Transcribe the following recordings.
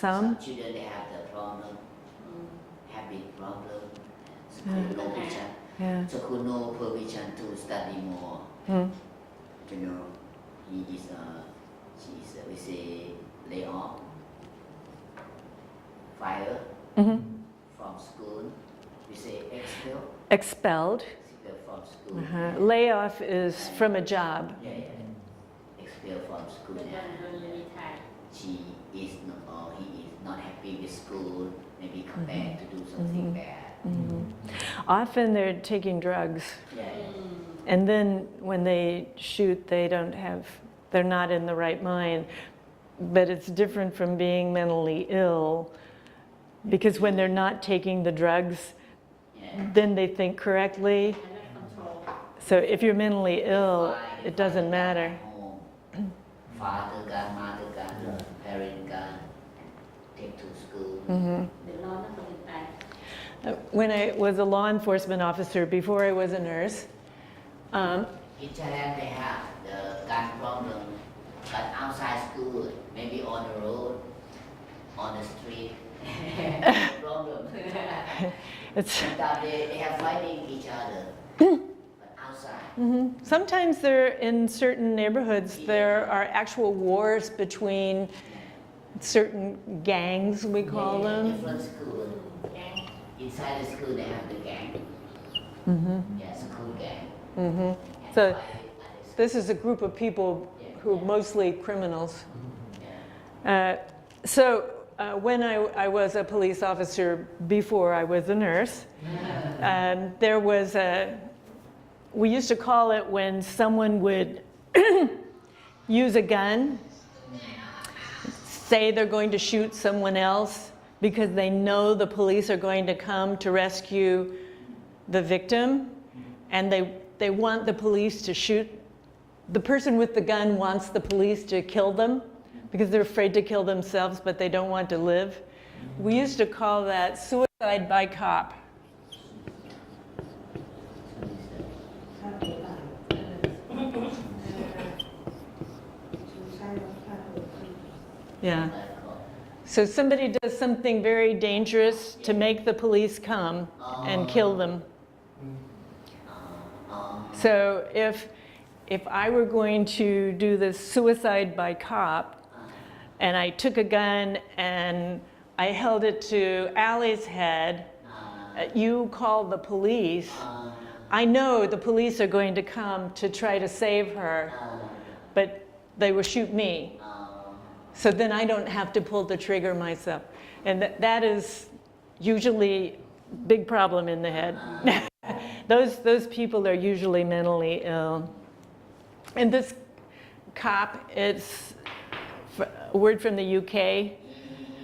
Some children they have the problem, habit problem, school no vision. yeah. So could no permission to study more. Mm. You know, she is we say lay off, fire from school. We say expel. Expelled. Expel from school. Layoff is from a job. Yeah, yeah. Expel from school. She is not, he is not happy with school. Maybe come back to do something bad. Often they're taking drugs. Yeah. And then when they shoot, they're not in the right mind. But it's different from being mentally ill, because when they're not taking the drugs, then they think correctly. So if you're mentally ill, it doesn't matter. Father gun, mother gun, parent gun, take to school. When I was a law enforcement officer, before I was a nurse, In Thailand they have the gun problem, but outside school, maybe on the road, on the street, problem. They have fighting each other, but outside. Sometimes there, in certain neighborhoods, there are actual wars between certain gangs, we call them. Different school. Inside the school they have the gang. Yeah, school gang. So this is a group of people who are mostly criminals. When I was a police officer before I was a nurse, there was we used to call it when someone would use a gun, say they're going to shoot someone else because they know the police are going to come to rescue the victim, and they want the police to shoot. The person with the gun wants the police to kill them because they're afraid to kill themselves, but they don't want to live. We used to call that suicide by cop. Yeah. So somebody does something very dangerous to make the police come and kill them. So if I were going to do this suicide by cop, and I took a gun and I held it to Allie's head, you call the police, I know the police are going to come to try to save her, but they will shoot me. So then I don't have to pull the trigger myself. And that is usually a big problem in the head. Those people are usually mentally ill. And this cop, it's a word from the UK. He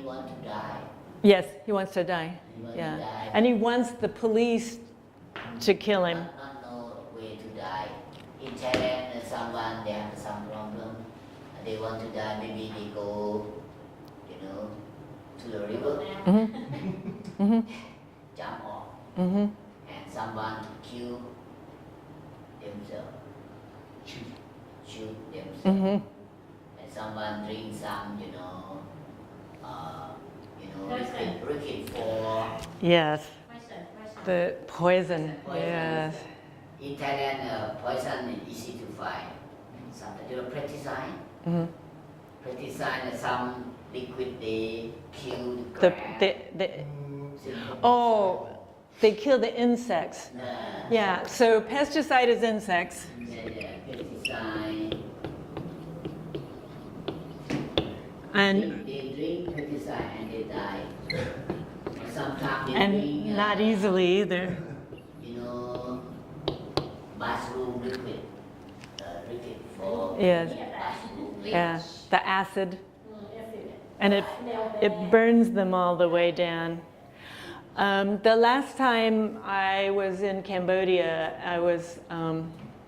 wants to die. Yes, he wants to die. He wants Yeah. to die. And he wants the police to kill him. Not know way to die. In Thailand, someone they have some problem. They want to die. Maybe they go, to the river, jump off, and someone kill themselves, shoot themselves, and someone drink some, liquid for. Yes. The poison. Yes. In Thailand, poison is easy to find. Sometimes pesticide. Pesticide, some liquid they kill the grass. They kill the insects. Yeah. So pesticide is insects. Pesticide. And They drink pesticide and they die. Sometimes they and drink, not easily either. Bathroom liquid. Liquid for Yes. bathroom. Yeah. The acid. And it burns them all the way down. The last time I was in Cambodia, I was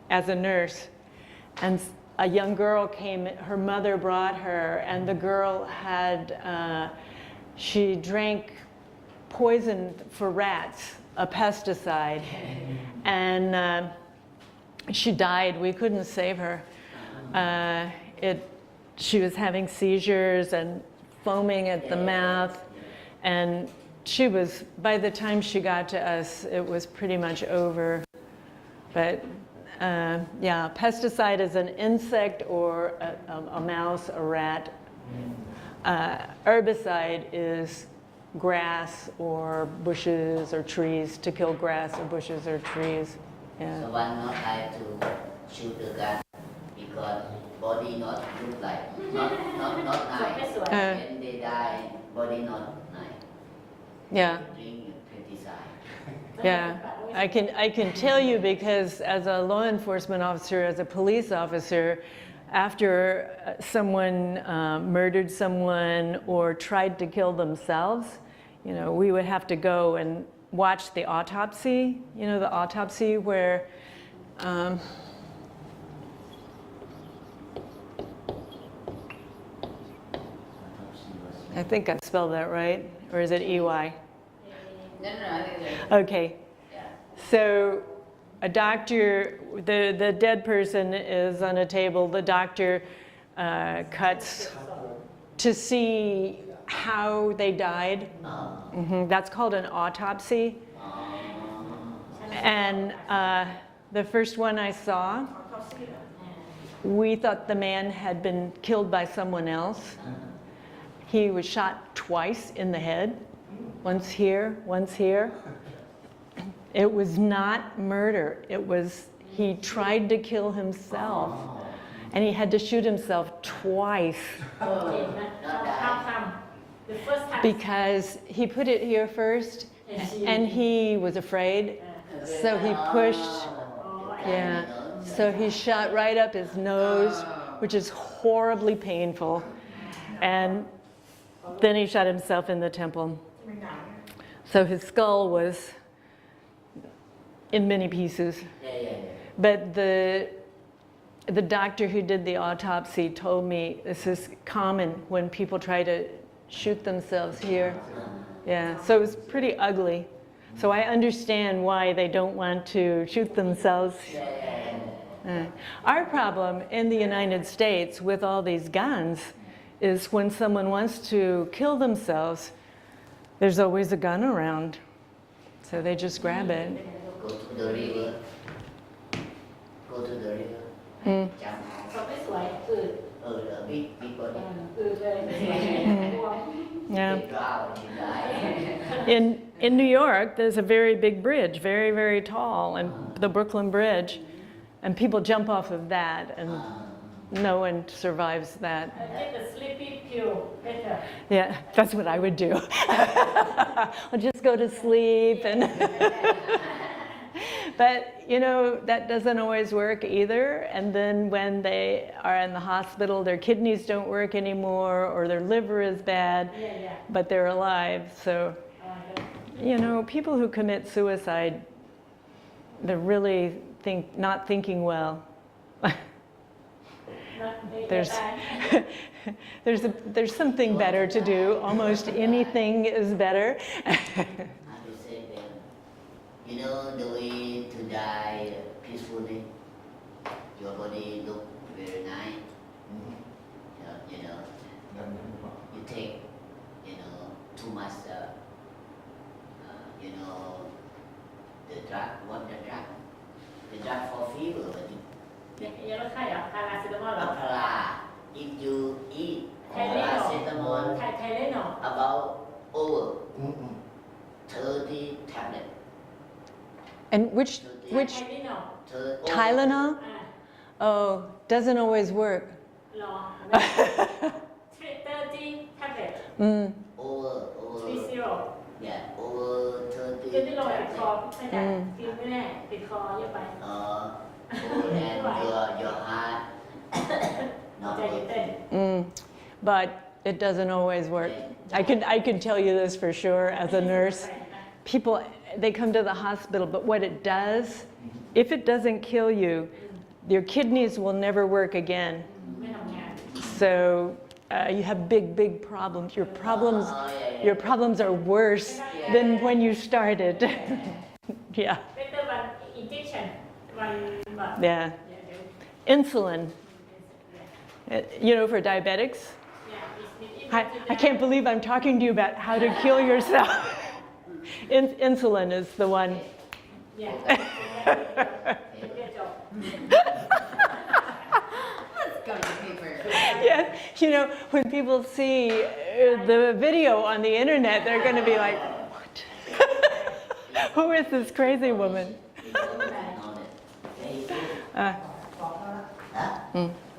as a nurse, and a young girl came, her mother brought her, and the girl had, she drank poison for rats, a pesticide, and she died. We couldn't save her. She was having seizures and foaming at the mouth. And she was, by the time she got to us, it was pretty much over. But yeah, pesticide is an insect or a mouse, a rat. Herbicide is grass or bushes or trees, to kill grass or bushes or trees. Yeah. So one not like to shoot the gun because body not look like not nice. When they die, body not nice. Yeah. Drink pesticide. Yeah, I can tell you because as a law enforcement officer, as a police officer, after someone murdered someone or tried to kill themselves, you know, we would have to go and watch the autopsy. You know, the autopsy where I think I spelled that right, or is it EY? No, I think it's Okay, so a doctor, the dead person is on a table, the doctor cuts to see how they died. That's called an autopsy. And the first one I saw, we thought the man had been killed by someone else. He was shot twice in the head, once here, once here. It was not murder. It was, he tried to kill himself. And he had to shoot himself twice. Because he put it here first, and he was afraid. So he pushed, yeah. So he shot right up his nose, which is horribly painful. And then he shot himself in the temple. So his skull was in many pieces. But the doctor who did the autopsy told me this is common when people try to shoot themselves here. Yeah, so it was pretty ugly. So I understand why they don't want to shoot themselves. Our problem in the United States with all these guns is when someone wants to kill themselves, there's always a gun around. So they just grab it. Go to the river. Go to the river. Jump. The big body. Yeah. They drown, they die. In New York, there's a very big bridge, very, very tall, and the Brooklyn Bridge. And people jump off of that, and no one survives that. Take the sleepy pill better. Yeah, that's what I would do. I'll just go to sleep. But, you know, that doesn't always work either. And then when they are in the hospital, their kidneys don't work anymore, or their liver is bad, but they're alive. So, you know, people who commit suicide, they're really not thinking well. There's something better to do. Almost anything is better. You know the way to die peacefully. Your body look very nice. You know, you take, you know, too much, you know, the drug. What the drug? The drug for fever. If you eat paracetamol, about over 30 tablets. And which Tylenol? Oh, doesn't always work. 30 tablets. Over 30. yeah, over 30 Cứ lôi tablets. còไม่ได้กินไม่ได้ติดคอเยอะไป And your heart not ใจ working. เต้น But it doesn't always work. I can tell you this for sure as a nurse. People, they come to the hospital, but what it does, if it doesn't kill you, your kidneys will never work again. ไม่ทำงาน So you have big problems. Your problems are worse than when you started. Yeah. better one injection one but Yeah. Insulin. You know, for diabetics. yeah it's I can't believe I'm talking to you about how to kill yourself. Insulin is the one. เนี่ยเดี๋ยวจบ Let's go to paper. Yes, you know, when people see the video on the internet, they're going to be like, what? Who is this crazy woman? Uh, ฮะ mm. โ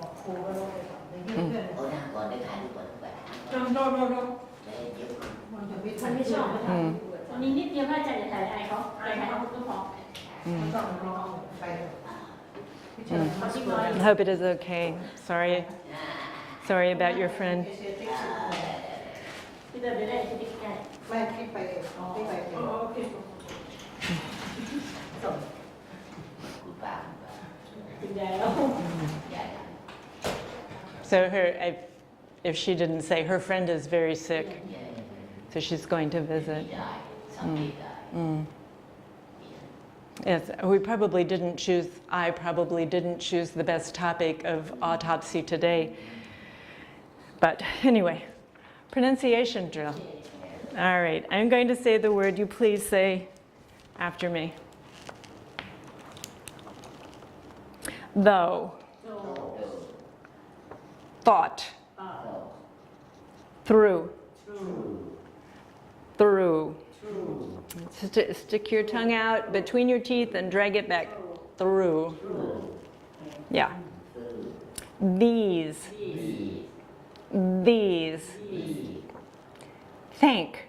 อ้นั่งก่อนได้ถ่ายรูปก่อนไป โน ใจเย็น มันไม่ชอบวันนี้นิดเดียวน่าจะถ่ายอะไรเขาถ่ายเขาก็พอ I hope it is okay. Sorry about your friend. ที่เดินไปได้ที่ใกล้ ไม่ที่ไปที่ไป โอเคส่ง คุณป้า คุณยายแล้ว ใหญ่ So if she didn't say, her friend is very sick, ใหญ่ so she's going to visit. ได้สังเกตได้ Yes, I probably didn't choose the best topic of autopsy today. But anyway, pronunciation drill. All right, I'm going to say the word. You please say after me. Though, โด thought, through, through. Stick your tongue out between your teeth and drag it back through. Yeah. These. These. Thank.